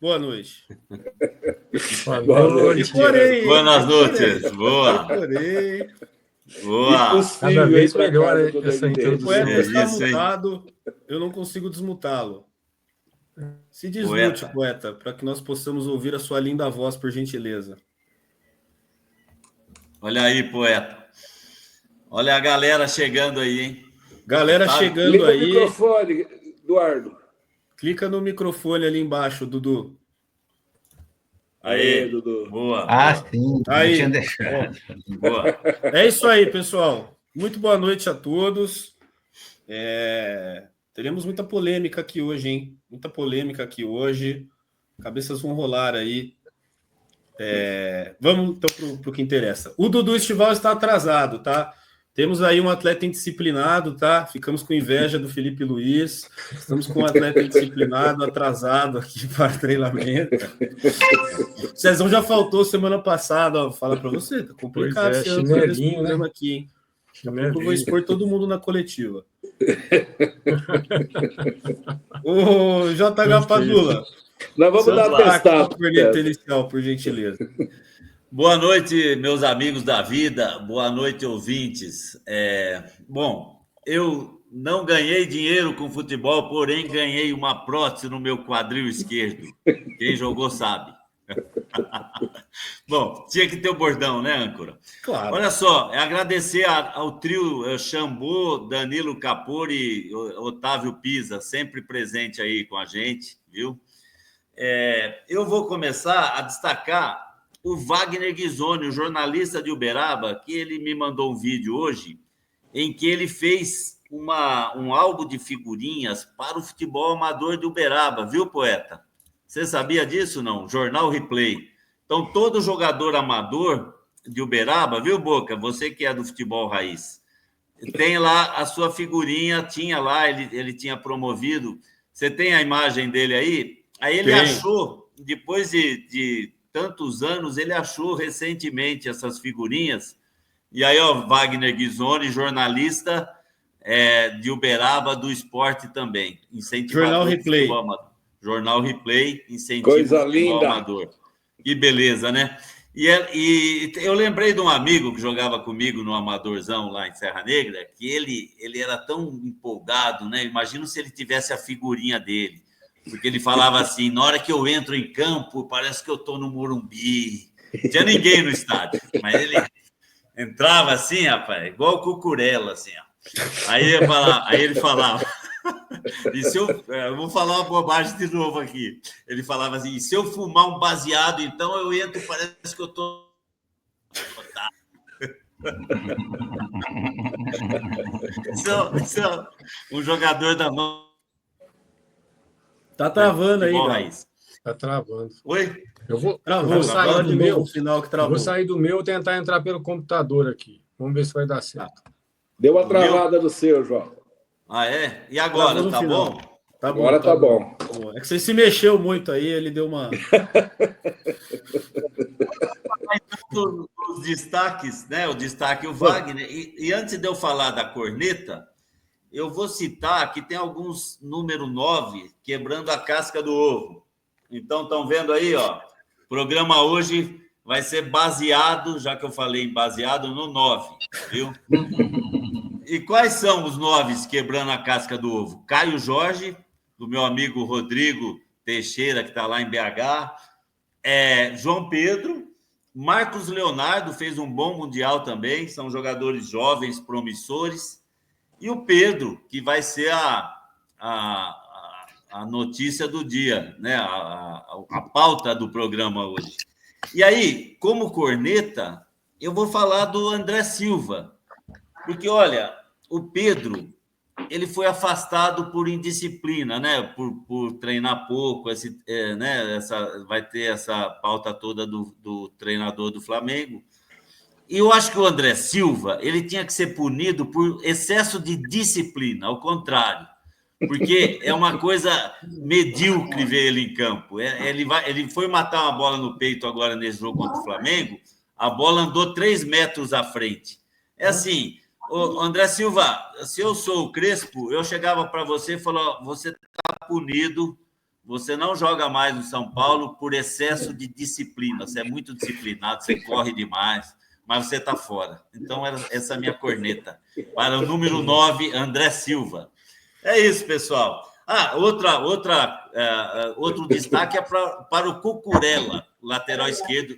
Boa noite. Boa noite. Boas noites. Boa. Boa. Cada vez melhor essa O introdução. poeta está mutado, eu não consigo desmutá-lo. Se desmute, poeta, para que nós possamos ouvir a sua linda voz, por gentileza. Olha aí, poeta. Olha a galera chegando aí, hein? Galera chegando Liga aí. o microfone, Eduardo. Clica no microfone ali embaixo, Dudu. Aí, Dudu. Boa. Sim. Aí. Tinha deixado. Boa. É isso aí, pessoal. Muito boa noite a todos. Teremos muita polêmica aqui hoje, hein? Muita polêmica aqui hoje. Cabeças vão rolar aí. Vamos então para o que interessa. O Dudu Estival está atrasado, tá? Temos aí um atleta indisciplinado, tá? Ficamos com inveja do Felipe Luiz. Estamos com um atleta indisciplinado, atrasado aqui para treinamento. O Cezão já faltou semana passada, ó. Fala para você, tá complicado esse ano esse programa aqui, hein? Eu vou expor todo mundo na coletiva. O JH Padula. Nós vamos dar testar. Corneta inicial, por gentileza. Boa noite, meus amigos da vida. Boa noite, ouvintes. Bom, eu não ganhei dinheiro com futebol, porém ganhei uma prótese no meu quadril esquerdo. Quem jogou sabe. Bom, tinha que ter o bordão, né, âncora? Claro. Olha só, agradecer ao trio Xambô, Danilo Capori e Otávio Pisa, sempre presente aí com a gente, viu? Eu vou começar a destacar o Wagner Ghisoni, o jornalista de Uberaba, que ele me mandou um vídeo hoje em que ele fez um álbum de figurinhas para o futebol amador de Uberaba, viu, poeta? Você sabia disso, não? Jornal Replay. Então, todo jogador amador de Uberaba, viu, Boca? Você que é do futebol raiz, tem lá a sua figurinha, tinha lá, ele tinha promovido. Você tem a imagem dele aí? Aí ele achou, depois de tantos anos, ele achou recentemente essas figurinhas. E aí, ó, Wagner Ghisoni, jornalista de Uberaba, do esporte também. Jornal Replay. Jornal Replay, incentivo Coisa ao futebol linda. Amador. Que beleza, né? E eu lembrei de um amigo que jogava comigo no Amadorzão, lá em Serra Negra, que ele era tão empolgado, né? Imagina se ele tivesse a figurinha dele. Porque ele falava assim, na hora que eu entro em campo, parece que eu estou no Morumbi. Não tinha ninguém no estádio, mas ele entrava assim, rapaz, igual o Cucurella, assim, ó. Aí ele falava, e se eu vou falar uma bobagem de novo aqui, ele falava assim, e se eu fumar um baseado, então eu entro, parece que eu estou... Um jogador da mão. Tá travando aí, Raiz. Tá travando. Oi? Eu vou sair do meu final que travou. Vou sair do meu e tentar entrar pelo computador aqui. Vamos ver se vai dar certo. Deu uma travada do seu, João. Ah, é? E agora, tá bom? Agora tá bom. É que você se mexeu muito aí, ele deu uma... Os destaques, né? O destaque, o Wagner. E antes de eu falar da corneta, eu vou citar que tem alguns número 9 quebrando a casca do ovo. Então, estão vendo aí, ó. O programa hoje vai ser baseado, já que eu falei em baseado, no 9, viu? E quais são os 9 quebrando a casca do ovo? Caio Jorge, do meu amigo Rodrigo Teixeira, que está lá em BH. João Pedro. Marcos Leonardo fez um bom Mundial também. São jogadores jovens, promissores. E o Pedro, que vai ser a notícia do dia, né? A pauta do programa hoje. E aí, como corneta, eu vou falar do André Silva. Porque, olha, o Pedro, ele foi afastado por indisciplina, né? Por treinar pouco, né? Vai ter essa pauta toda do treinador do Flamengo. E eu acho que o André Silva, ele tinha que ser punido por excesso de disciplina, ao contrário. Porque é uma coisa medíocre ver ele em campo. Ele foi matar uma bola no peito agora nesse jogo contra o Flamengo, a bola andou 3 metros à frente. É assim, André Silva, se eu sou o Crespo, eu chegava para você e falava, você está punido, você não joga mais no São Paulo por excesso de disciplina. Você é muito disciplinado, você corre demais, mas você está fora. Então, essa é a minha corneta. Para o número 9, André Silva. É isso, pessoal. Outro destaque é para o Cucurella, lateral esquerdo,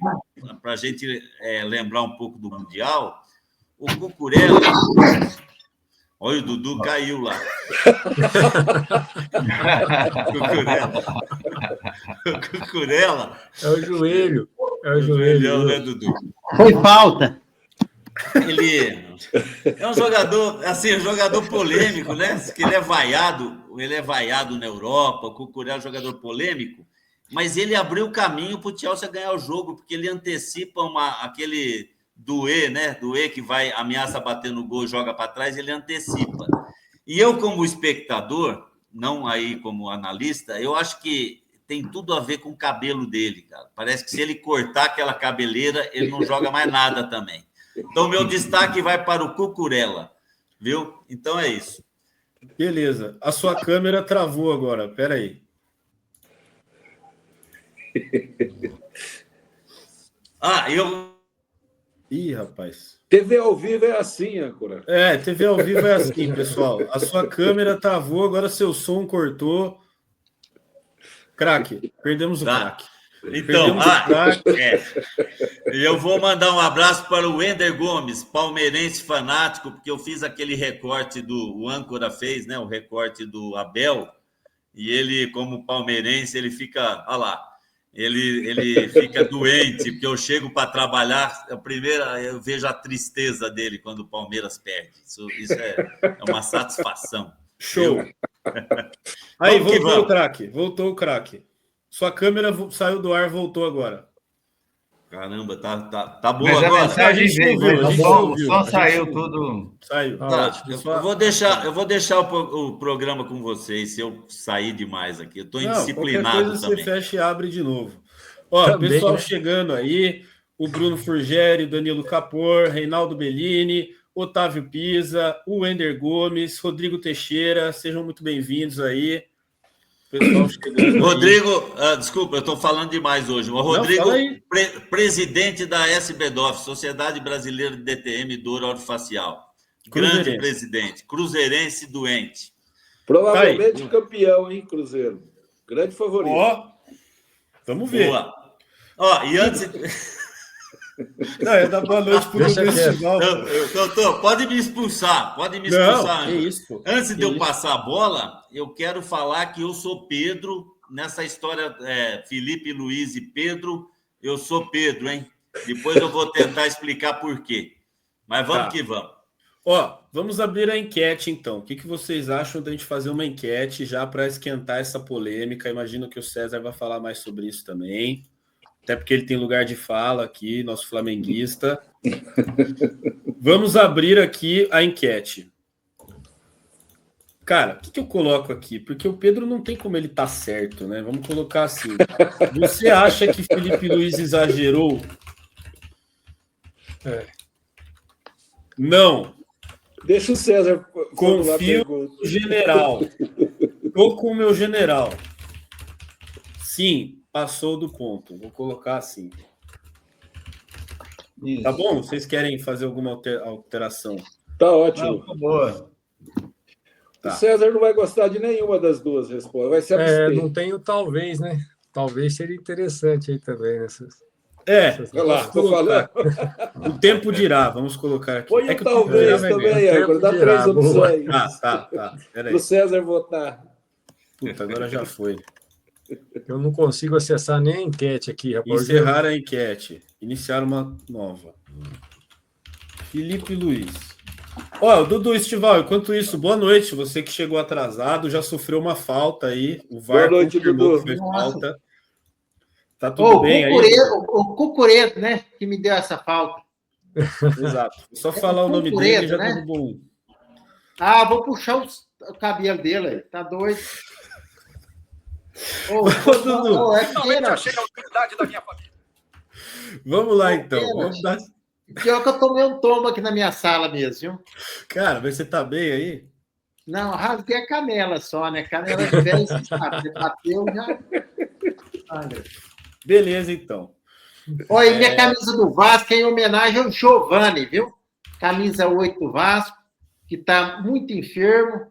para a gente lembrar um pouco do Mundial. O Cucurella... Olha, o Dudu caiu lá. O Cucurella. É o joelho. É o joelho, né, Dudu? Foi falta. Ele é um jogador, assim, um jogador polêmico, né? Que ele é vaiado na Europa. O Cucurella é um jogador polêmico, mas ele abriu o caminho para o Chelsea ganhar o jogo, porque ele antecipa aquele Doué, né? Doué que vai, ameaça bater no gol, joga para trás, ele antecipa. E eu, como espectador, não aí como analista, eu acho que tem tudo a ver com o cabelo dele, cara. Parece que se ele cortar aquela cabeleira, ele não joga mais nada também. Então, meu destaque vai para o Cucurella, viu? Então é isso. Beleza. A sua câmera travou agora. Pera aí. Ih, rapaz. TV ao vivo é assim, Âncora. TV ao vivo é assim, pessoal. A sua câmera travou, agora seu som cortou. Craque, perdemos o craque. Então, eu vou mandar um abraço para o Wender Gomes, palmeirense fanático, porque eu fiz aquele recorte o âncora fez, né? O recorte do Abel, e ele, como palmeirense, ele fica, olha lá, ele fica doente, porque eu chego para trabalhar, eu vejo a tristeza dele quando o Palmeiras perde. Isso é uma satisfação. Show. Aí, voltou o craque. Sua câmera saiu do ar, voltou agora. Caramba, tá boa Mas agora. a mensagem veio, só saiu tudo. Saiu. Tá, eu vou deixar o programa com vocês, se eu sair demais aqui. Eu estou indisciplinado coisa também. Você fecha e abre de novo. Ó, também, pessoal, né? Chegando aí, o Bruno Furgeri, Danilo Capor, Reinaldo Bellini, Otávio Pisa, o Wender Gomes, Rodrigo Teixeira, sejam muito bem-vindos aí. Pessoal chegando. Rodrigo, desculpa, eu estou falando demais hoje. O Rodrigo, presidente da SBDOF, Sociedade Brasileira de DTM Dor Orofacial. Grande presidente, cruzeirense doente. Provavelmente campeão, hein, Cruzeiro? Grande favorito. Vamos ver. Boa. E antes... Não, é dar boa noite para o festival. Pode me expulsar. Não, que isso, antes de eu passar a bola, eu quero falar que eu sou Pedro. Nessa história, Felipe, Luiz e Pedro, eu sou Pedro, hein? Depois eu vou tentar explicar por quê. Mas vamos que vamos. Vamos abrir a enquete, então. O que vocês acham da gente fazer uma enquete já para esquentar essa polêmica? Imagino que o César vai falar mais sobre isso também. Até porque ele tem lugar de fala aqui, nosso flamenguista. Vamos abrir aqui a enquete. Cara, o que eu coloco aqui? Porque o Pedro não tem como ele tá certo, né? Vamos colocar assim. Você acha que Felipe Luiz exagerou? Não. Deixa o César... Confio no general. Tô com o meu general. Sim. Passou do ponto. Vou colocar assim. Isso. Tá bom? Vocês querem fazer alguma alteração? Tá ótimo. Não, tá boa. Tá. O César não vai gostar de nenhuma das duas respostas. Vai ser abster. Não tenho talvez, né? Talvez seria interessante aí também. Olha lá, tô falando. O tempo dirá. Vamos colocar aqui. Põe talvez também, Âncora. Dá 3 opções. Tá. Para o César votar. Puta, agora já foi. Eu não consigo acessar nem a enquete aqui, rapaz. Encerrar a enquete. Iniciar uma nova. Felipe Luiz. Dudu Estival, enquanto isso, boa noite. Você que chegou atrasado, já sofreu uma falta aí. O VAR boa noite, Dudu. Que foi falta. Tá tudo bem aí? O Cucureto, né? Que me deu essa falta. Exato. Só falar o nome dele já derrubou um. Vou puxar o cabelo dele aí. Tá doido. Dudu. Finalmente achei a autoridade da minha família. Vamos lá, então. Vamos dar... Pior que eu tomei um tombo aqui na minha sala mesmo, viu? Cara, mas você tá bem aí? Não, rasguei a canela só, né? Canela de velho, você sabe. Você bateu, já... Olha. Beleza, então. Olha, minha camisa do Vasco é em homenagem ao Giovani, viu? Camisa 8 do Vasco, que está muito enfermo.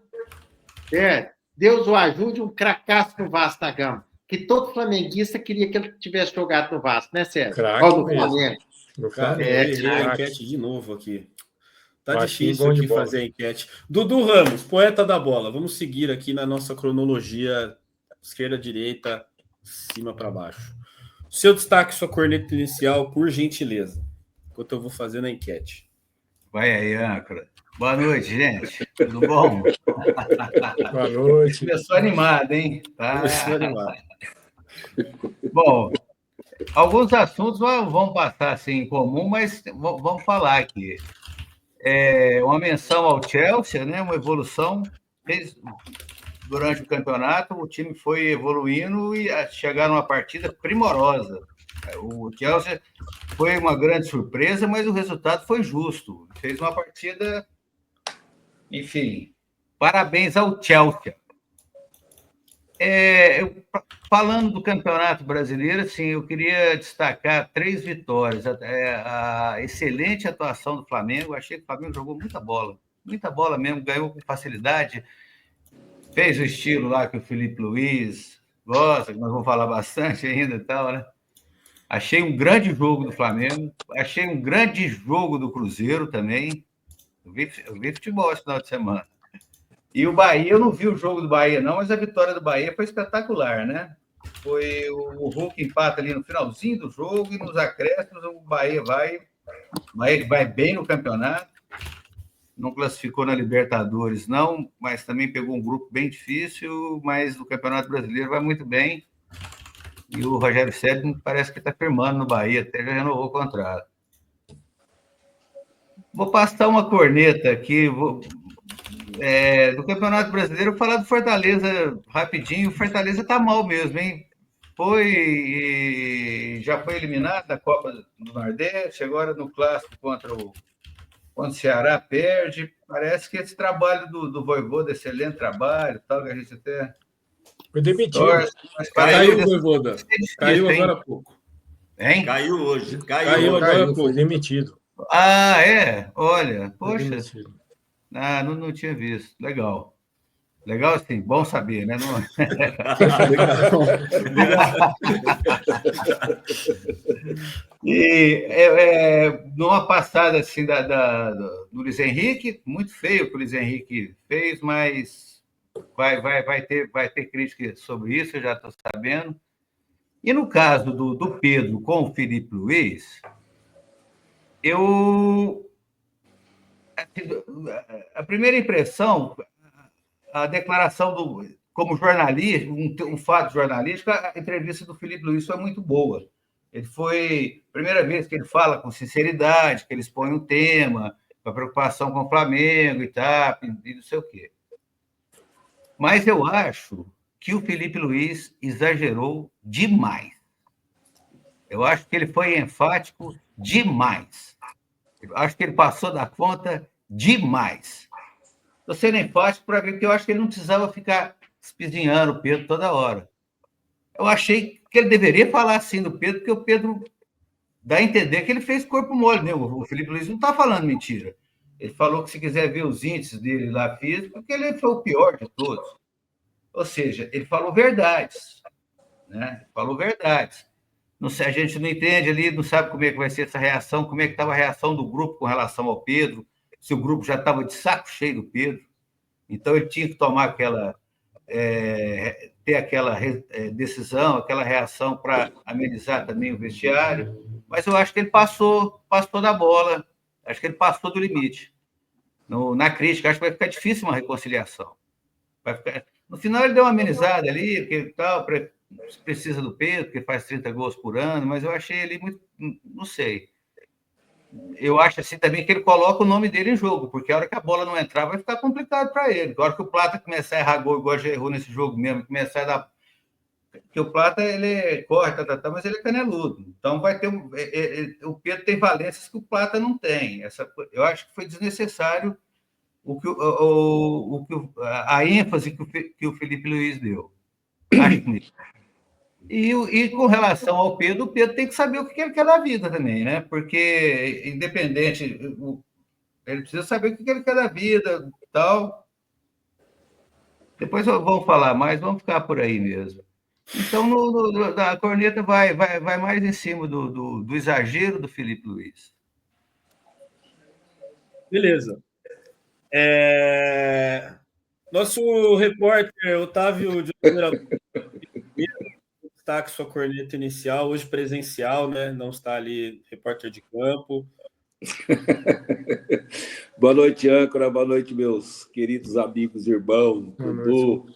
Deus o ajude, um cracaço no Vasco da Gama. Que todo flamenguista queria que ele tivesse jogado no Vasco, né, Sérgio? Craque Ó, do mesmo. Flamengo. Cara, eu errei a enquete de novo aqui. Tá Baixinho, difícil bom de aqui bola. fazer a enquete. Dudu Ramos, poeta da bola. Vamos seguir aqui na nossa cronologia esquerda, direita, cima para baixo. Seu destaque, sua corneta inicial, por gentileza. Enquanto eu vou fazendo a enquete. Vai aí, âncora. Boa noite, gente. Tudo bom? Boa noite. Começou animado, hein? Tá. Começou animado. Bom, alguns assuntos vão passar assim em comum, mas vamos falar aqui. Uma menção ao Chelsea, né? Uma evolução. Durante o campeonato, o time foi evoluindo e chegar numa partida primorosa. O Chelsea foi uma grande surpresa, mas o resultado foi justo. Fez uma partida... Enfim, parabéns ao Chelsea. Falando do Campeonato Brasileiro, assim, eu queria destacar 3 vitórias. A excelente atuação do Flamengo. Achei que o Flamengo jogou muita bola mesmo, ganhou com facilidade. Fez o estilo lá que o Felipe Luiz gosta, que nós vamos falar bastante ainda e tal, né? Achei um grande jogo do Flamengo, achei um grande jogo do Cruzeiro também. Eu vi futebol esse final de semana. E o Bahia, eu não vi o jogo do Bahia, não, mas a vitória do Bahia foi espetacular, né? Foi o Hulk empata ali no finalzinho do jogo e nos acréscimos o Bahia vai bem no campeonato. Não classificou na Libertadores, não, mas também pegou um grupo bem difícil, mas o Campeonato Brasileiro vai muito bem. E o Rogério Ceni parece que está firmando no Bahia, até já renovou o contrato. Vou passar uma corneta aqui. Do Campeonato Brasileiro, vou falar do Fortaleza rapidinho. O Fortaleza está mal mesmo, hein? Já foi eliminado da Copa do Nordeste, agora no Clássico quando o Ceará perde. Parece que esse trabalho do Vojvoda, excelente trabalho, tal, que a gente até... Foi demitido. Caiu o Vojvoda. Caiu agora há pouco. Hein? Caiu hoje. Caiu agora há pouco. Foi demitido. Ah, é? Olha, Foi poxa. demitido. Não tinha visto. Legal. Legal, sim. Bom saber, né? E numa passada assim do Luiz Henrique, muito feio o que o Luiz Henrique fez, mas vai ter crítica sobre isso, eu já estou sabendo. E no caso do Pedro com o Felipe Luiz, a primeira impressão, a declaração como jornalista, um fato jornalístico, a entrevista do Felipe Luiz foi muito boa. Ele foi a primeira vez que ele fala com sinceridade, que ele expõe o tema, a preocupação com o Flamengo e tal, e não sei o quê. Mas eu acho que o Felipe Luiz exagerou demais. Eu acho que ele foi enfático demais. Eu acho que ele passou da conta demais. Estou sendo enfático para ver que eu acho que ele não precisava ficar espizinhando o Pedro toda hora. Eu achei que ele deveria falar assim do Pedro, porque o Pedro dá a entender que ele fez corpo mole, né? O Felipe Luiz não está falando mentira. Ele falou que se quiser ver os índices dele lá físico, porque ele foi o pior de todos. Ou seja, ele falou verdades, né? Falou verdades. Não sei, a gente não entende ali, não sabe como é que vai ser essa reação, como é que estava a reação do grupo com relação ao Pedro, se o grupo já estava de saco cheio do Pedro. Então, ele tinha que tomar ter aquela decisão, aquela reação para amenizar também o vestiário. Mas eu acho que ele passou da bola, acho que ele passou do limite. Na crítica, acho que vai ficar difícil uma reconciliação. No final, ele deu uma amenizada ali, que tal, precisa do Pedro, que faz 30 gols por ano, mas eu achei ele muito... Não sei. Eu acho assim também que ele coloca o nome dele em jogo, porque a hora que a bola não entrar vai ficar complicado para ele. A hora que o Plata começar a errar gol, igual já errou nesse jogo mesmo, começar a dar... Porque o Plata, ele corre, mas ele é caneludo. Então, vai ter o Pedro tem valências que o Plata não tem. Eu acho que foi desnecessário a ênfase que o Felipe Luiz deu. Acho que e com relação ao Pedro, o Pedro tem que saber o que ele quer da vida também, né? Porque, independente, ele precisa saber o que ele quer da vida e tal. Depois vamos falar mais, vamos ficar por aí mesmo. Então, a corneta vai mais em cima do exagero do Felipe Luiz. Beleza. Nosso repórter Otávio de Oliveira destaque sua corneta inicial, hoje presencial, né? Não está ali repórter de campo. Boa noite, âncora. Boa noite, meus queridos amigos, irmãos, Dudu,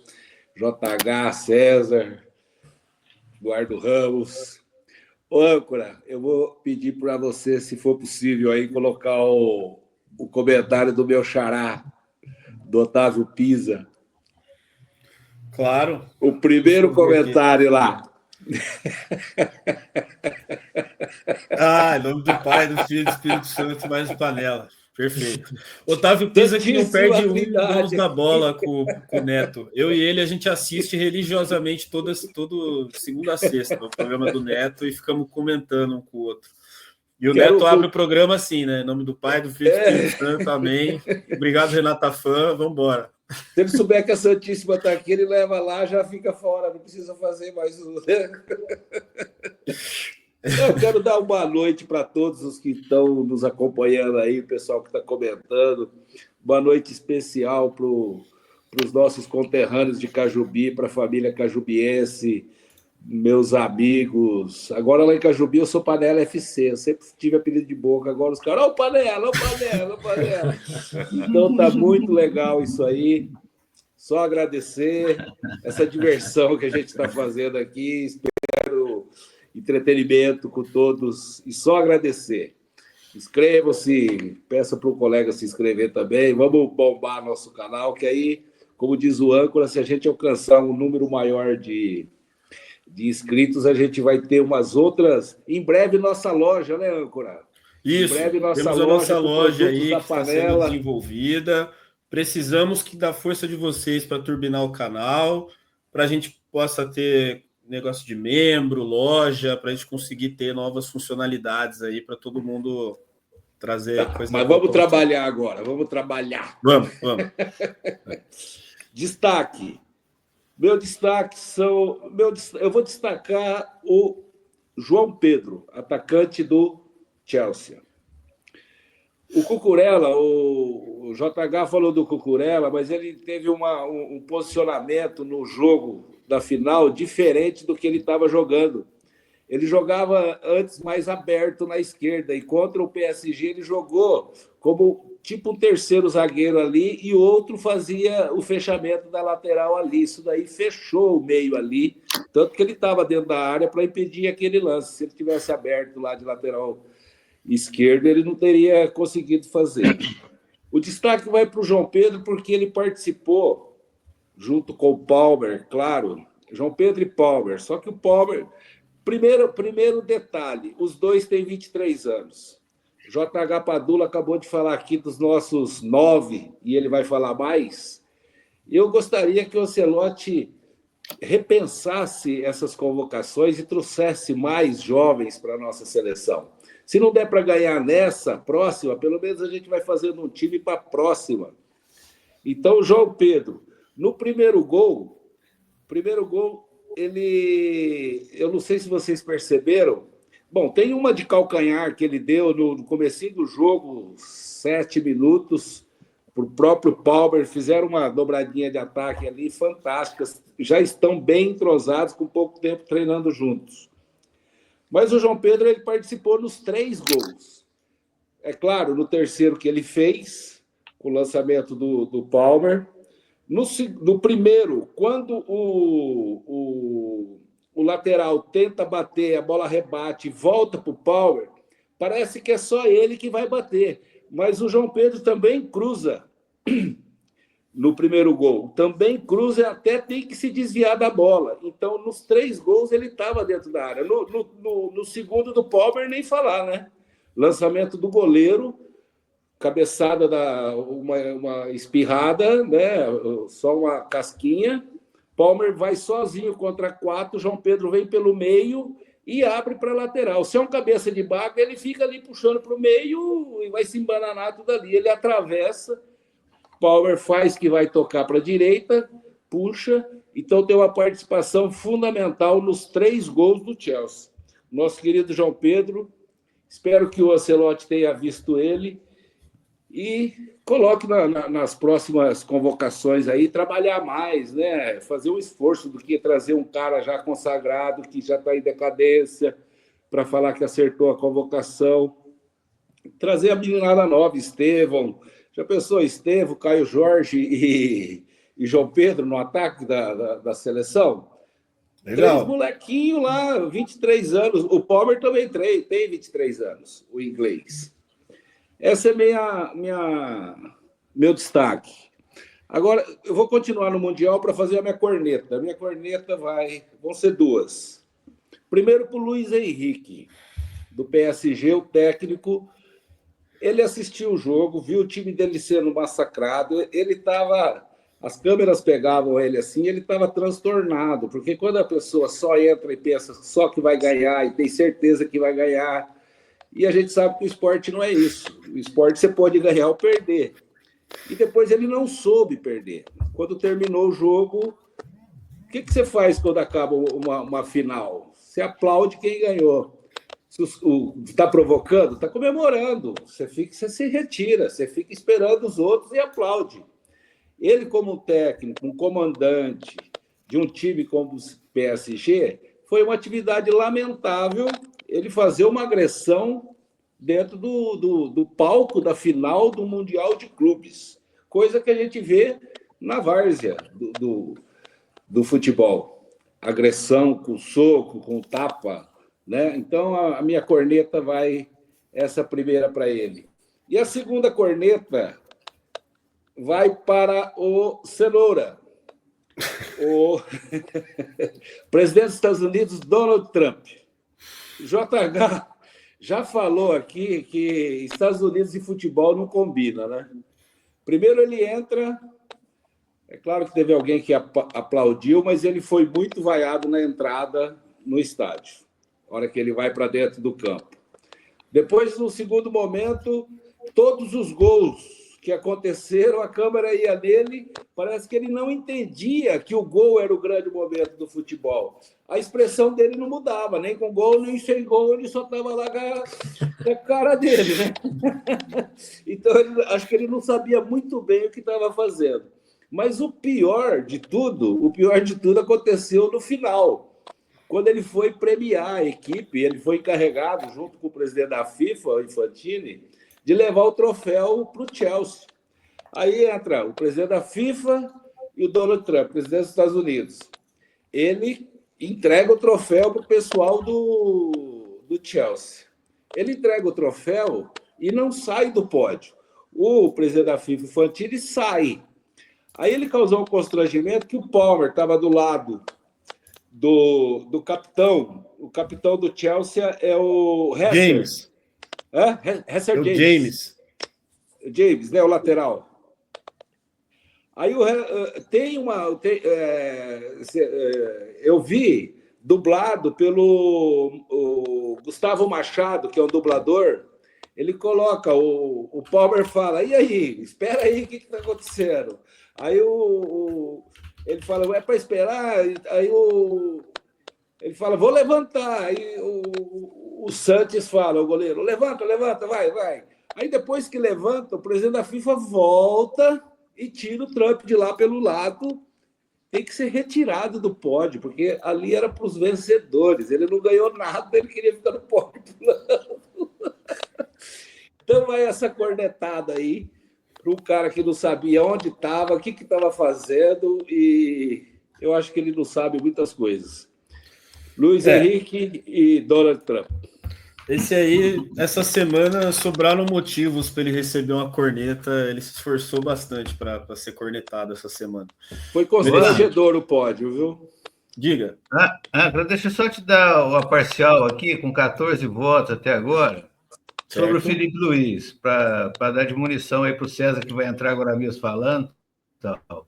JH, César, Eduardo Ramos. Ô, âncora, eu vou pedir para você, se for possível, aí colocar o comentário do meu xará, do Otávio Pisa. Claro. O primeiro comentário lá. Em nome do Pai, do Filho e do Espírito Santo, mais panela. Perfeito. Otávio Pisa que não perde donos da bola com o Neto. Eu e ele, a gente assiste religiosamente todo segunda a sexta o programa do Neto e ficamos comentando um com o outro. E o Neto abre o programa assim, né? Em nome do Pai, do Filho e do Espírito Santo, amém. Obrigado, Renata Fã, vamos embora. Se ele souber que a Santíssima está aqui, ele leva lá, já fica fora, não precisa fazer mais. Eu quero dar uma boa noite para todos os que estão nos acompanhando aí, o pessoal que está comentando. Boa noite especial para os nossos conterrâneos de Cajubi, para a família cajubiense, meus amigos. Agora lá em Cajubi eu sou Panela FC, eu sempre tive apelido de boca, agora os caras, ô Panela, ô Panela, ô Panela. Então tá muito legal isso aí. Só agradecer essa diversão que a gente está fazendo aqui. Espero entretenimento com todos e só agradecer. Inscrevam-se, peça para o colega se inscrever também. Vamos bombar nosso canal, que aí, como diz o âncora, se a gente alcançar um número maior de inscritos, a gente vai ter umas outras. Em breve, nossa loja, né, âncora? Isso, em breve, temos a nossa loja aí que está sendo desenvolvida. Precisamos da força de vocês para turbinar o canal, para a gente possa ter negócio de membro, loja, para a gente conseguir ter novas funcionalidades aí para todo mundo trazer coisa. Mas vamos trabalhar agora, vamos trabalhar. Vamos. Destaque. Eu vou destacar o João Pedro, atacante do Chelsea. O Cucurella, o JH falou do Cucurella, mas ele teve um posicionamento no jogo da final diferente do que ele estava jogando. Ele jogava antes mais aberto na esquerda e contra o PSG ele jogou como tipo um terceiro zagueiro ali e outro fazia o fechamento da lateral ali. Isso daí fechou o meio ali, tanto que ele estava dentro da área para impedir aquele lance. Se ele tivesse aberto lá de lateral esquerdo, ele não teria conseguido fazer. O destaque vai para o João Pedro porque ele participou junto com o Palmer, claro, João Pedro e Palmer. Só que o Palmer... Primeiro detalhe, os dois têm 23 anos. JH Padula acabou de falar aqui dos nossos 9, e ele vai falar mais. Eu gostaria que o Ancelotti repensasse essas convocações e trouxesse mais jovens para a nossa seleção. Se não der para ganhar nessa próxima, pelo menos a gente vai fazendo um time para a próxima. Então, João Pedro, no primeiro gol, eu não sei se vocês perceberam, bom, tem uma de calcanhar que ele deu no comecinho do jogo, 7 minutos, para o próprio Palmer, fizeram uma dobradinha de ataque ali, fantásticas, já estão bem entrosados, com pouco tempo treinando juntos. Mas o João Pedro, ele participou nos 3 gols. É claro, no terceiro que ele fez, com o lançamento do Palmer. No primeiro, quando o lateral tenta bater, a bola rebate e volta para o Palmer, parece que é só ele que vai bater. Mas o João Pedro também cruza no primeiro gol. Também cruza e até tem que se desviar da bola. Então, nos 3 gols, ele estava dentro da área. No segundo do Palmer, nem falar, né? Lançamento do goleiro, cabeçada, uma espirrada, né? Só uma casquinha. Palmer vai sozinho contra 4, João Pedro vem pelo meio e abre para a lateral. Se é um cabeça de baga, ele fica ali puxando para o meio e vai se embananar tudo ali. Ele atravessa, Palmer faz que vai tocar para a direita, puxa, então tem uma participação fundamental nos 3 gols do Chelsea. Nosso querido João Pedro, espero que o Ancelotti tenha visto ele e coloque nas próximas convocações aí, trabalhar mais, né? Fazer um esforço do que trazer um cara já consagrado, que já está em decadência, para falar que acertou a convocação. Trazer a meninada nova, Estevão. Já pensou Estevão, Caio Jorge e João Pedro no ataque da seleção? Legal. 3 molequinhos lá, 23 anos. O Palmer também tem 23 anos, o inglês. Esse é meu destaque. Agora, eu vou continuar no Mundial para fazer a minha corneta. A minha corneta vão ser 2. Primeiro para o Luiz Henrique, do PSG, o técnico. Ele assistiu o jogo, viu o time dele sendo massacrado. Ele estava... As câmeras pegavam ele assim, ele estava transtornado, porque quando a pessoa só entra e pensa só que vai ganhar e tem certeza que vai ganhar, e a gente sabe que o esporte não é isso. O esporte você pode ganhar ou perder. E depois ele não soube perder. Quando terminou o jogo, o que você faz quando acaba uma final? Você aplaude quem ganhou. Se está provocando, está comemorando. Você se retira, você fica esperando os outros e aplaude. Ele, como técnico, um comandante de um time como o PSG, foi uma atividade lamentável ele fazer uma agressão dentro do palco da final do Mundial de Clubes, coisa que a gente vê na várzea do futebol. Agressão com soco, com tapa, né? Então, a minha corneta vai essa primeira para ele. E a segunda corneta vai para o Cenoura, o presidente dos Estados Unidos, Donald Trump. JH já falou aqui que Estados Unidos e futebol não combina, né? Primeiro ele entra, é claro que teve alguém que aplaudiu, mas ele foi muito vaiado na entrada no estádio, na hora que ele vai para dentro do campo. Depois, no segundo momento, todos os gols que aconteceram, a câmera ia nele, parece que ele não entendia que o gol era o grande momento do futebol. A expressão dele não mudava, nem com gol, nem sem gol, ele só estava lá com a cara dele, né? Então, acho que ele não sabia muito bem o que estava fazendo. Mas o pior de tudo aconteceu no final, quando ele foi premiar a equipe, ele foi encarregado, junto com o presidente da FIFA, o Infantini, de levar o troféu para o Chelsea. Aí entra o presidente da FIFA e o Donald Trump, presidente dos Estados Unidos. Ele entrega o troféu para o pessoal do Chelsea. Ele entrega o troféu e não sai do pódio. O presidente da FIFA, Infantini, sai. Aí ele causou um constrangimento que o Palmer estava do lado do capitão. O capitão do Chelsea é o James. Hesser James, né, o lateral. Aí eu vi dublado pelo Gustavo Machado, que é um dublador. Ele coloca, o Palmer fala, e aí, espera aí, o que está acontecendo? Aí ele fala, é para esperar? Aí ele fala, vou levantar. Aí o Santos fala, o goleiro, levanta, vai. Aí depois que levanta, o presidente da FIFA volta e tira o Trump de lá pelo lado. Tem que ser retirado do pódio, porque ali era para os vencedores. Ele não ganhou nada, ele queria ficar no pódio pulando. Então vai essa cornetada aí para um cara que não sabia onde estava, o que estava fazendo, e eu acho que ele não sabe muitas coisas. Luiz Henrique e Donald Trump. Esse aí, essa semana, sobraram motivos para ele receber uma corneta. Ele se esforçou bastante para ser cornetado essa semana. Foi constrangedor o pódio, viu? Diga. Deixa eu só te dar a parcial aqui, com 14 votos até agora. Sobre o Felipe Luiz, para dar de munição aí para o César, que vai entrar agora mesmo falando. Tal.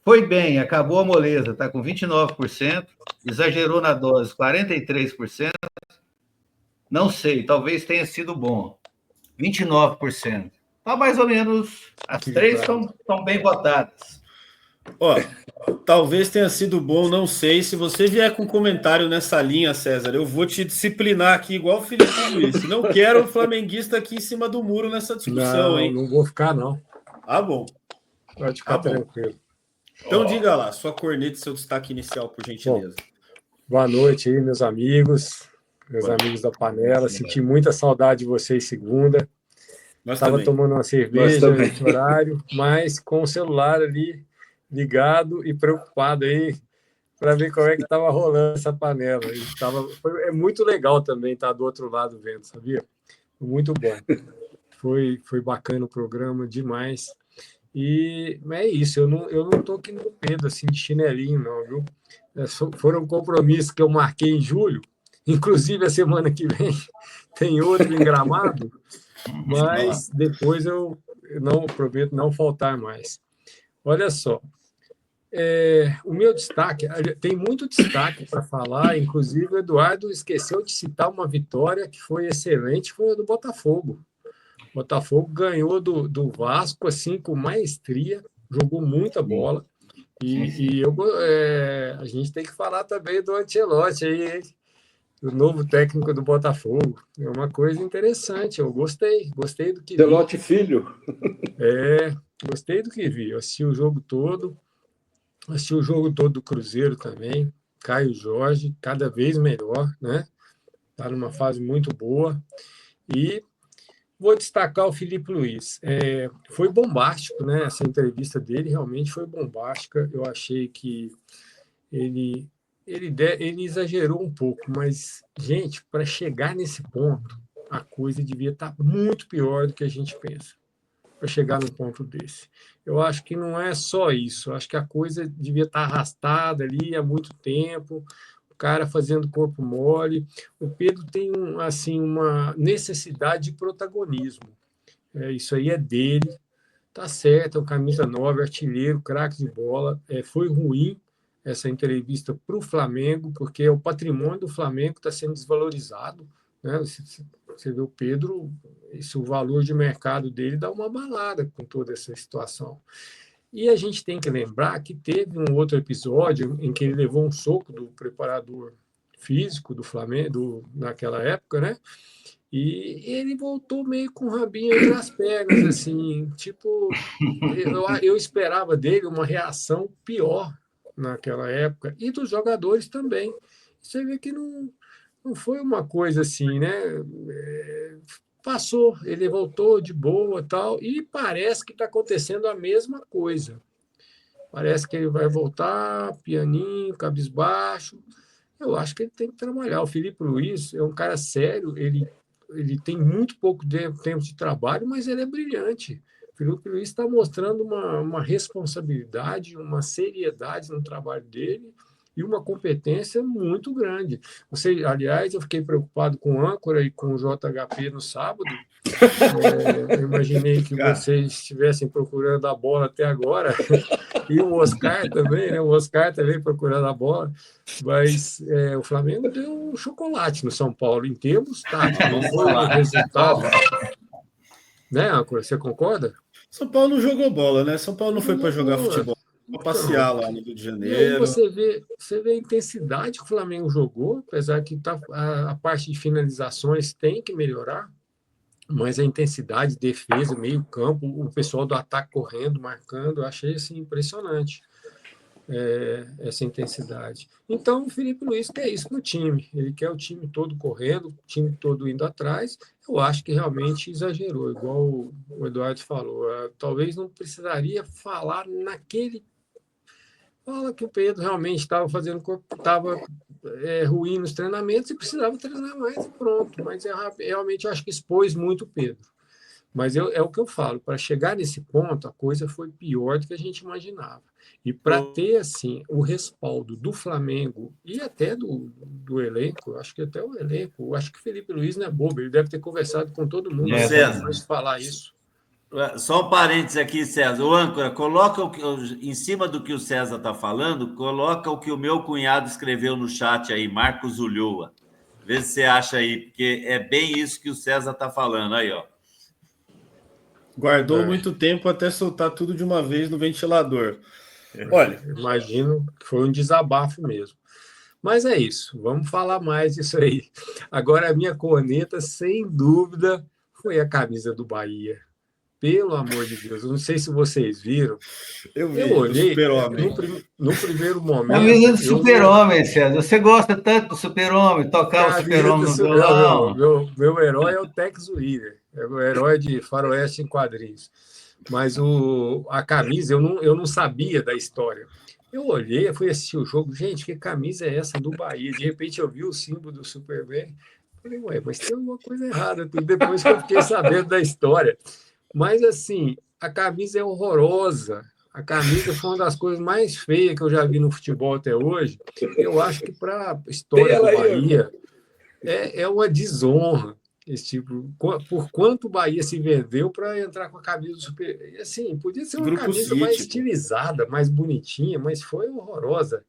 Foi bem, acabou a moleza, está com 29%, exagerou na dose, 43%. Não sei, talvez tenha sido bom. 29%. Está mais ou menos, as três estão bem votadas. Ó, talvez tenha sido bom, não sei. Se você vier com comentário nessa linha, César, eu vou te disciplinar aqui, igual o Felipe Luiz. Não quero o flamenguista aqui em cima do muro nessa discussão, hein? Não vou ficar, não. Ah, bom. Pode ficar tranquilo. Então, diga lá, sua corneta e seu destaque inicial, por gentileza. Boa noite aí, meus amigos amigos da panela. Senti muita saudade de vocês segunda. Estava tomando uma cerveja nesse horário, mas com o celular ali ligado e preocupado aí para ver como é que estava rolando essa panela. É muito legal também estar do outro lado vendo, sabia? Muito bom. Foi bacana o programa, demais. E é isso, eu não estou aqui no Pedro, assim, de chinelinho, não, viu? Foram compromissos que eu marquei em julho, inclusive a semana que vem tem outro em Gramado, mas depois eu não prometo não faltar mais. Olha só, o meu destaque, tem muito destaque para falar, inclusive o Eduardo esqueceu de citar uma vitória que foi excelente, foi a do Botafogo. O Botafogo ganhou do Vasco assim com maestria, jogou muita bola. E a gente tem que falar também do Ancelotti aí, o novo técnico do Botafogo. É uma coisa interessante, eu gostei do que vi. Ancelotti filho. Gostei do que vi. Eu assisti o jogo todo do Cruzeiro também. Caio Jorge, cada vez melhor, né? Está numa fase muito boa. E vou destacar o Felipe Luiz. Foi bombástico, né? Essa entrevista dele realmente foi bombástica. Eu achei que ele exagerou um pouco, mas, gente, para chegar nesse ponto, a coisa devia estar muito pior do que a gente pensa, para chegar num ponto desse. Eu acho que não é só isso. Eu acho que a coisa devia estar arrastada ali há muito tempo, o cara fazendo corpo mole. O Pedro tem uma necessidade de protagonismo. Isso aí é dele, tá certo, é o camisa 9, artilheiro, craque de bola. Foi ruim essa entrevista para o Flamengo, porque o patrimônio do Flamengo está sendo desvalorizado, né? Você vê o Pedro, o valor de mercado dele dá uma balada com toda essa situação. E a gente tem que lembrar que teve um outro episódio em que ele levou um soco do preparador físico do Flamengo, naquela época, né? E ele voltou meio com o rabinho entre as pernas, assim, tipo, eu esperava dele uma reação pior naquela época, e dos jogadores também. Você vê que não foi uma coisa assim, né? Passou, ele voltou de boa tal, e parece que está acontecendo a mesma coisa. Parece que ele vai voltar pianinho, cabisbaixo. Eu acho que ele tem que trabalhar. O Felipe Luiz é um cara sério, ele tem muito pouco tempo de trabalho, mas ele é brilhante. O Felipe Luiz está mostrando uma responsabilidade, uma seriedade no trabalho dele e uma competência muito grande. Aliás, eu fiquei preocupado com o âncora e com o JHP no sábado. Eu imaginei que vocês estivessem procurando a bola até agora, e o Oscar também, né? O Oscar também procurando a bola, mas o Flamengo deu um chocolate no São Paulo em termos táticos, não foi um resultado, né, âncora? Você concorda? São Paulo não jogou bola, né? São Paulo não foi para jogar futebol, para passear lá no Rio de Janeiro. E aí você vê a intensidade que o Flamengo jogou, apesar que a parte de finalizações tem que melhorar, mas a intensidade, defesa, meio campo, o pessoal do ataque correndo, marcando, eu achei assim, impressionante essa intensidade. Então, o Felipe Luiz quer isso no time, ele quer o time todo correndo, o time todo indo atrás. Eu acho que realmente exagerou, igual o Eduardo falou. Talvez não precisaria falar fala que o Pedro realmente estava ruim nos treinamentos e precisava treinar mais e pronto. Mas realmente eu acho que expôs muito o Pedro. Mas é o que eu falo, para chegar nesse ponto, a coisa foi pior do que a gente imaginava. E para ter assim o respaldo do Flamengo e até do elenco, acho que até o elenco, acho que o Felipe Luiz não é bobo, ele deve ter conversado com todo mundo antes de falar isso. Só um parênteses aqui, César. O âncora, coloca em cima do que o César está falando, coloca o que o meu cunhado escreveu no chat aí, Marcos Ulloa. Vê se você acha aí, porque é bem isso que o César está falando aí, ó. Guardou muito tempo até soltar tudo de uma vez no ventilador. Olha, imagino que foi um desabafo mesmo. Mas é isso, vamos falar mais disso aí. Agora, a minha corneta, sem dúvida, foi a camisa do Bahia. Pelo amor de Deus, eu não sei se vocês viram. Eu olhei no primeiro momento. Camisa do Super-Homem, César. Você gosta tanto do Super-Homem, tocar o Super-Homem no violão. Meu herói é o Tex Willer, é o herói de faroeste em quadrinhos. Mas a camisa, eu não sabia da história. Eu olhei, eu fui assistir o jogo. Gente, que camisa é essa do Bahia? De repente eu vi o símbolo do Superman. Falei, ué, mas tem alguma coisa errada. Depois que eu fiquei sabendo da história. Mas, assim, a camisa é horrorosa. A camisa foi uma das coisas mais feias que eu já vi no futebol até hoje. Eu acho que para a história do Bahia é uma desonra. Esse tipo, por quanto o Bahia se vendeu para entrar com a camisa do Super. Assim, podia ser uma camisa mais estilizada, mais bonitinha, mas foi horrorosa.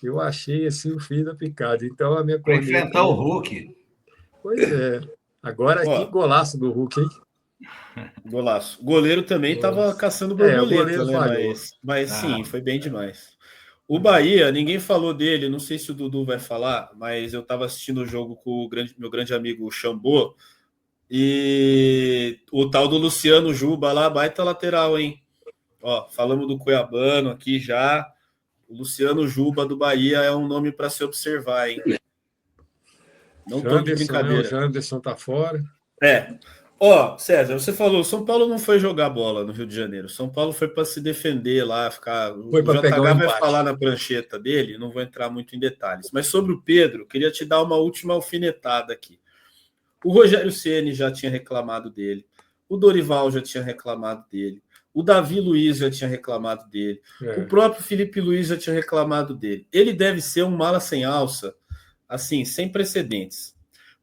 Eu achei assim o fim da picada. Então, a minha corneta. Para enfrentar o Hulk. Pois é. Agora, que golaço do Hulk, hein? Golaço. O goleiro também estava caçando borboleta, né? Mas sim, foi bem demais. O Bahia, ninguém falou dele, não sei se o Dudu vai falar, mas eu estava assistindo o jogo com meu grande amigo Xambô, e o tal do Luciano Juba lá, baita lateral, hein? Ó, falamos do Cuiabano aqui já. O Luciano Juba do Bahia é um nome para se observar, hein? Não tô de brincadeira. O Janderson tá fora. César, você falou, São Paulo não foi jogar bola no Rio de Janeiro. São Paulo foi para se defender lá, ficar. Foi para pegar o vai falar na prancheta dele, não vou entrar muito em detalhes. Mas sobre o Pedro, queria te dar uma última alfinetada aqui. O Rogério Ceni já tinha reclamado dele, o Dorival já tinha reclamado dele, o Davi Luiz já tinha reclamado dele, o próprio Felipe Luiz já tinha reclamado dele. Ele deve ser um mala sem alça, assim, sem precedentes.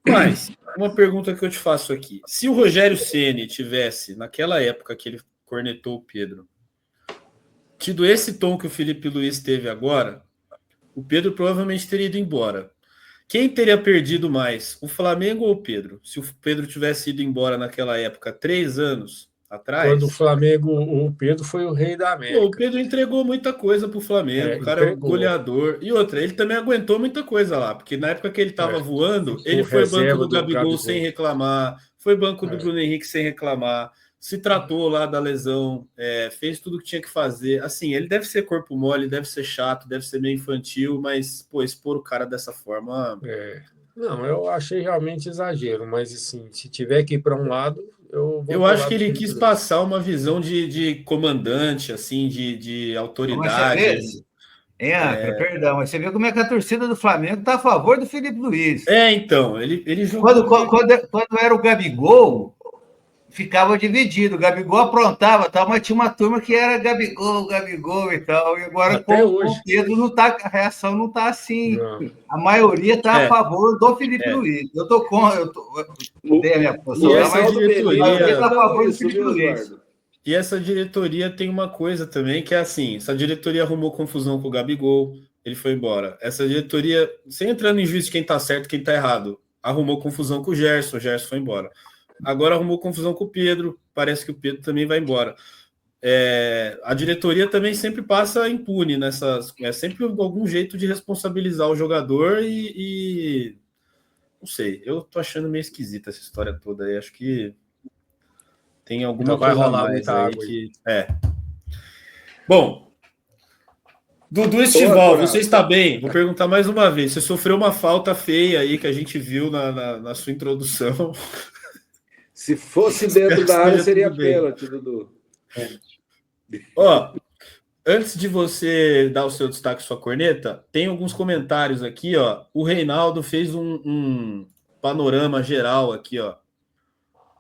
Mas, uma pergunta que eu te faço aqui. Se o Rogério Ceni tivesse, naquela época que ele cornetou o Pedro, tido esse tom que o Felipe Luiz teve agora, o Pedro provavelmente teria ido embora. Quem teria perdido mais, o Flamengo ou o Pedro? Se o Pedro tivesse ido embora naquela época, 3 anos atrás... Quando o Flamengo, o Pedro foi o rei da América. O Pedro entregou muita coisa pro Flamengo, o cara é um goleador. E outra, ele também aguentou muita coisa lá, porque na época que ele estava voando, ele foi banco do Gabigol sem reclamar, foi banco do Bruno Henrique sem reclamar, se tratou lá da lesão, fez tudo o que tinha que fazer. Assim, ele deve ser corpo mole, deve ser chato, deve ser meio infantil, mas, pô, expor o cara dessa forma... Não, eu achei realmente exagero, mas, assim, se tiver que ir para um lado... Eu acho que ele quis passar uma visão de comandante, assim, de autoridade. Perdão, mas você viu como é que a torcida do Flamengo está a favor do Felipe Luiz. Então, ele jogou... Quando era o Gabigol, ficava dividido. O Gabigol aprontava, tal, mas tinha uma turma que era Gabigol e tal. E agora, com o Pedro, a reação não está assim. Não. A maioria está a favor do Felipe Luiz. Eu dei a minha posição, mas a diretoria está a favor do Felipe Luiz. E essa diretoria tem uma coisa também, que é assim, essa diretoria arrumou confusão com o Gabigol, ele foi embora. Essa diretoria, sem entrando em juízo de quem está certo e quem está errado, arrumou confusão com o Gerson foi embora. Agora arrumou confusão com o Pedro, parece que o Pedro também vai embora. A diretoria também sempre passa impune nessas... É sempre algum jeito de responsabilizar o jogador e não sei, eu tô achando meio esquisita essa história toda aí. Acho que tem alguma coisa a mais aí que... Bom, Dudu Estival, você está bem? Vou perguntar mais uma vez. Você sofreu uma falta feia aí que a gente viu na sua introdução. Se fosse dentro da área, seria pênalti, Dudu. Antes de você dar o seu destaque, sua corneta, tem alguns comentários aqui, ó. O Reinaldo fez um panorama geral aqui, ó,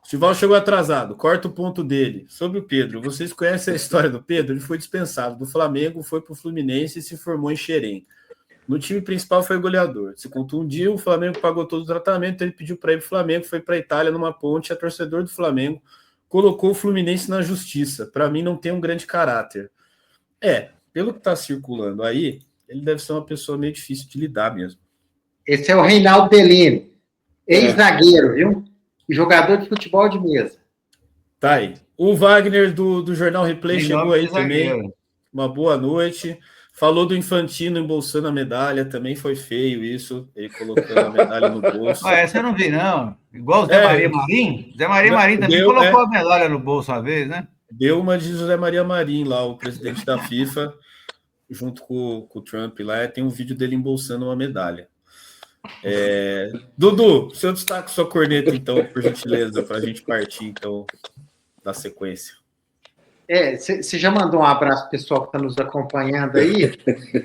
Estival chegou atrasado, corta o ponto dele. Sobre o Pedro, vocês conhecem a história do Pedro? Ele foi dispensado do Flamengo, foi para o Fluminense e se formou em Xerém. No time principal foi goleador. Se contundiu, o Flamengo pagou todo o tratamento, ele pediu para ir para o Flamengo, foi para a Itália numa ponte, a torcedor do Flamengo colocou o Fluminense na justiça. Para mim, não tem um grande caráter. Pelo que está circulando aí, ele deve ser uma pessoa meio difícil de lidar mesmo. Esse é o Reinaldo Bellini, ex-zagueiro, viu? Jogador de futebol de mesa. Tá aí. O Wagner do Jornal Replay Tem chegou nome aí de também. zagueiro. Uma boa noite. Falou do Infantino embolsando a medalha, também foi feio isso, ele colocando a medalha no bolso. Essa eu não vi, não. Igual o Zé Maria Marim. Zé Maria Marim também colocou a medalha no bolso uma vez, né? Deu uma de José Maria Marim lá, o presidente da FIFA, junto com o Trump lá, tem um vídeo dele embolsando uma medalha. Dudu, seu destaque, sua corneta, então, por gentileza, para a gente partir, então, da sequência. Você já mandou um abraço pro pessoal que está nos acompanhando aí?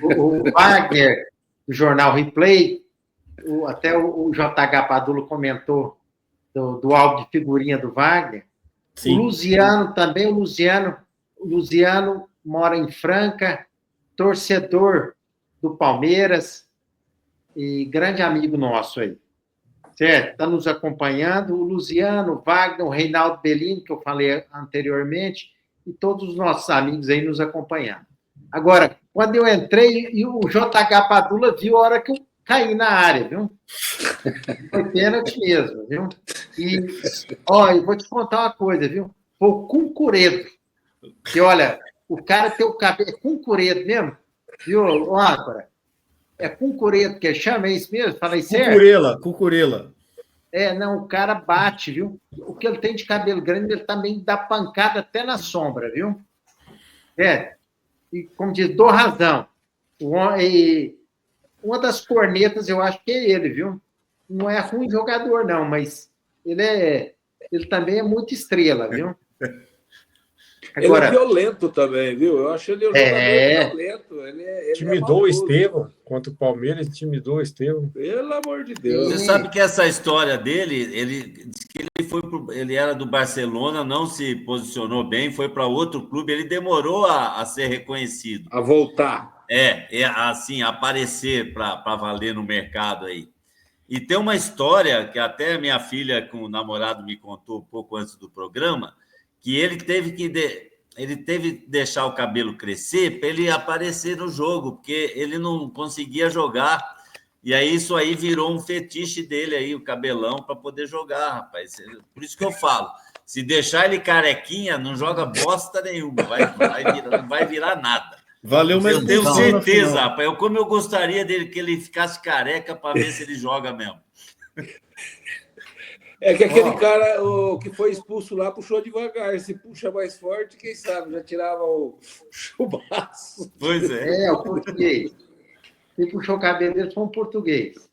O Wagner, do Jornal Replay, até o JH Padulo comentou do álbum de figurinha do Wagner. Sim. O Luciano também, o Luciano mora em Franca, torcedor do Palmeiras e grande amigo nosso aí. Certo? Está nos acompanhando. O Luciano, o Wagner, o Reinaldo Bellini, que eu falei anteriormente, e todos os nossos amigos aí nos acompanhando. Agora, quando eu entrei, e o JH Padula viu a hora que eu caí na área, viu? Foi pênalti mesmo, viu? E, eu vou te contar uma coisa, viu? Foi o Cuncuredo. Que, olha, o cara tem o cabelo... É Cuncuredo mesmo? Viu, âncora? É Cuncuredo que chama, é isso mesmo? Falei certo? Cucurela. Não, o cara bate, viu? O que ele tem de cabelo grande, ele também dá pancada até na sombra, viu? E como diz, dou razão. E uma das cornetas, eu acho que é ele, viu? Não é ruim jogador, não, mas ele também é muito estrela, viu? Agora, ele é violento também, viu? Eu acho ele um jogador violento. Ele intimidou o Estevão contra o Palmeiras, intimidou o Estevão. Pelo amor de Deus. Você sabe que essa história dele, ele disse que ele era do Barcelona, não se posicionou bem, foi para outro clube, ele demorou a ser reconhecido. A voltar. Assim, aparecer para valer no mercado aí. E tem uma história que até minha filha com o namorado me contou um pouco antes do programa, que ele teve que deixar o cabelo crescer para ele aparecer no jogo, porque ele não conseguia jogar. E aí isso aí virou um fetiche dele aí, o cabelão, para poder jogar, rapaz. Por isso que eu falo, se deixar ele carequinha, não joga bosta nenhuma, não vai virar nada. Valeu mesmo. Eu tenho certeza, rapaz. Como eu gostaria dele que ele ficasse careca para ver se ele joga mesmo. É que aquele cara que foi expulso lá puxou devagar. Se puxa mais forte, quem sabe? Já tirava o chubaço. Pois é. O português. Quem puxou o cabelo dele foi um português.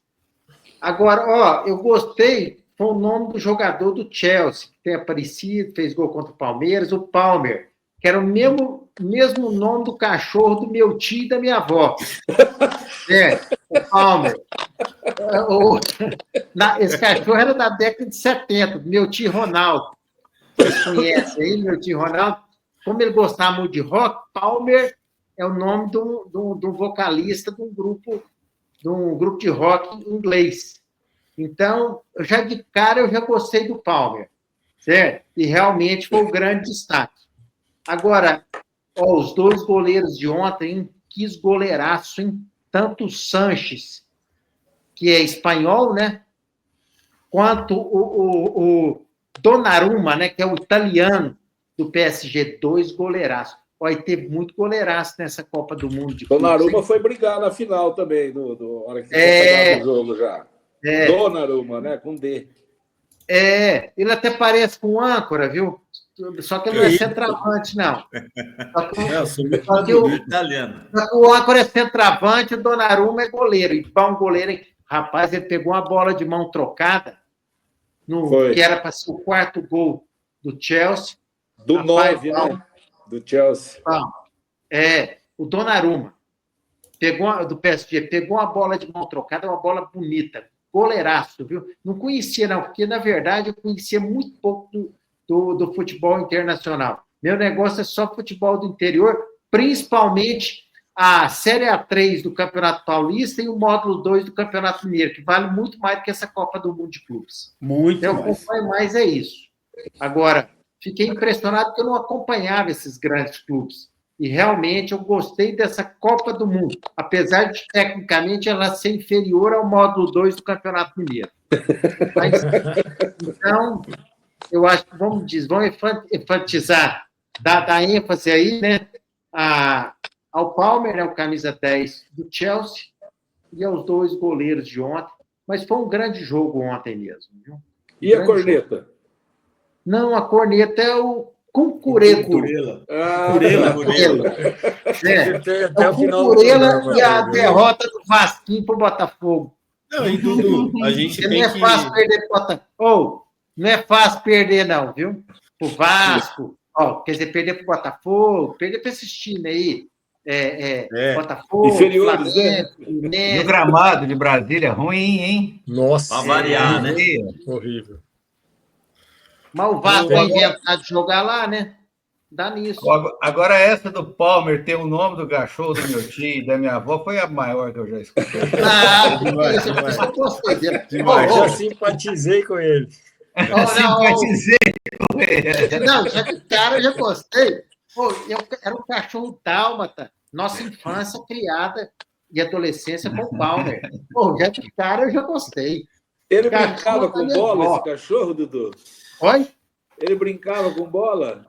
Agora, eu gostei, foi o nome do jogador do Chelsea, que tem aparecido, fez gol contra o Palmeiras, o Palmer, que era o mesmo nome do cachorro do meu tio e da minha avó. O Palmer. Esse cachorro era da década de 70, do meu tio Ronaldo. Vocês conhecem aí, meu tio Ronaldo? Como ele gostava muito de rock, Palmer é o nome de um vocalista de um grupo de rock inglês. Então, já de cara, eu já gostei do Palmer, certo? E realmente foi um grande destaque. Agora, os dois goleiros de ontem, que goleiraço, hein? Tanto o Sanches, que é espanhol, né? Quanto o Donnarumma, né? Que é o italiano do PSG, dois goleiraços. Olha, teve muito goleiraço nessa Copa do Mundo. Donnarumma foi brigar na final também, hora que você o jogo já. Donnarumma, né? Com D. Ele até parece com âncora, viu? Só que ele não é centroavante, não. Só que o âncora é centroavante, o Donnarumma é goleiro. E bom goleiro, hein? Rapaz, ele pegou uma bola de mão trocada, que era para ser o quarto gol do Chelsea. Do 9, né? Do Chelsea. O Donnarumma do PSG, pegou uma bola de mão trocada, uma bola bonita. goleiraço, viu? Não conhecia, não, porque, na verdade, eu conhecia muito pouco do futebol internacional. Meu negócio é só futebol do interior, principalmente a Série A3 do Campeonato Paulista e o módulo 2 do Campeonato Mineiro, que vale muito mais do que essa Copa do Mundo de Clubes. Muito Eu mais. acompanho mais, é isso. Agora, fiquei impressionado porque eu não acompanhava esses grandes clubes. E realmente eu gostei dessa Copa do Mundo, apesar de, tecnicamente, ela ser inferior ao módulo 2 do Campeonato Mineiro. Mas, então, eu acho que vamos enfatizar, dar ênfase aí, né, ao Palmer, né, o camisa 10 do Chelsea, e aos 2 goleiros de ontem. Mas foi um grande jogo ontem mesmo. Viu? E a corneta? Jogo. Não, a corneta é o Cucureto. Curela. Curela. É o Cucurela e a derrota do Vasquinho para o Botafogo. Não, e Dudu, a gente não tem é que... fácil perder pro Botafogo. Não é fácil perder, não, viu? O Vasco, quer dizer, perder para o Botafogo, perder para esses times aí. Botafogo, inferiores, Flamengo, né? E o gramado de Brasília ruim, hein? Nossa. Para variar, né? Horrível. Mas o Vasco vai inventar de jogar lá, né? Dá nisso. Agora, essa do Palmer ter o nome do cachorro do meu tio e da minha avó foi a maior que eu já escutei. Demais. Eu gostei dele. Já simpatizei com ele. Simpatizei com ele. Não, já de cara eu já gostei. Era um cachorro dálmata. Nossa infância criada e adolescência com o Palmer. Já de cara eu já gostei. Ele brincava com bola, esse cachorro, Dudu? Oi? Ele brincava com bola?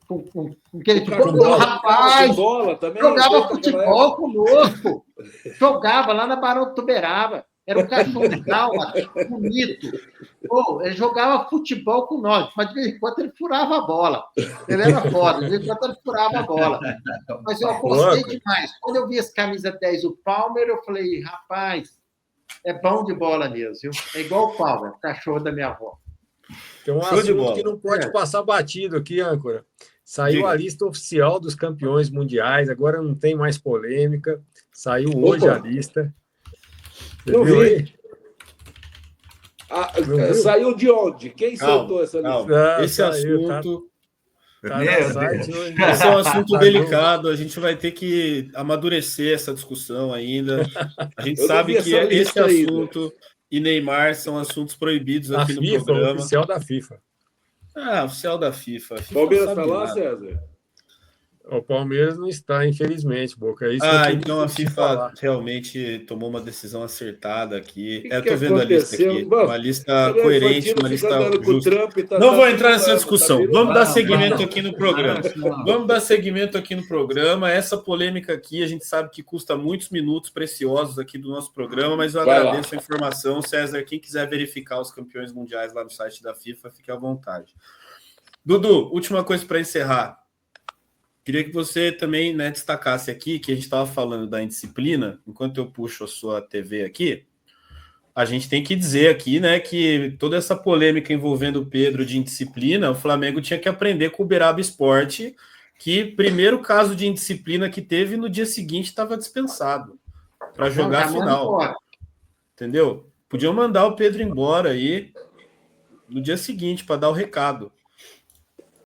Com aquele futebol, rapaz, bola também, jogava futebol conosco. Jogava lá na Barão do Tuberaba. Era um cachorro dálmata, bonito. Ele jogava futebol com nós, mas de vez em quando ele furava a bola. Ele era foda, de vez em quando ele furava a bola. Mas eu gostei demais. Quando eu vi esse camisa 10 do Palmer, eu falei, rapaz, é bom de bola mesmo, viu? É igual o Palmer, o cachorro da minha avó. Tem um assunto que não pode passar batido aqui, âncora. Saiu a lista oficial dos campeões mundiais, agora não tem mais polêmica. Saiu hoje a lista. Não vi. Saiu de onde? Quem soltou essa lista? Esse assunto... Esse é um assunto delicado, a gente vai ter que amadurecer essa discussão ainda. A gente sabe que esse assunto e Neymar são assuntos proibidos aqui no programa. Oficial da FIFA. Oficial da FIFA. Palmeiras está lá, César? O Palmeiras não está, infelizmente, Boca. É isso então a FIFA realmente tomou uma decisão acertada aqui. Estou vendo a lista aqui. Uma lista coerente, uma lista justa. Não vou entrar nessa discussão. Vamos dar seguimento aqui no programa. Essa polêmica aqui, a gente sabe que custa muitos minutos preciosos aqui do nosso programa, mas eu agradeço a informação. César, quem quiser verificar os campeões mundiais lá no site da FIFA, fique à vontade. Dudu, última coisa para encerrar. Queria que você também destacasse aqui que a gente estava falando da indisciplina. Enquanto eu puxo a sua TV aqui, a gente tem que dizer aqui, que toda essa polêmica envolvendo o Pedro de indisciplina, o Flamengo tinha que aprender com o Uberaba Esporte, que primeiro caso de indisciplina que teve, no dia seguinte estava dispensado para jogar a final. Entendeu? Podiam mandar o Pedro embora aí no dia seguinte para dar o recado.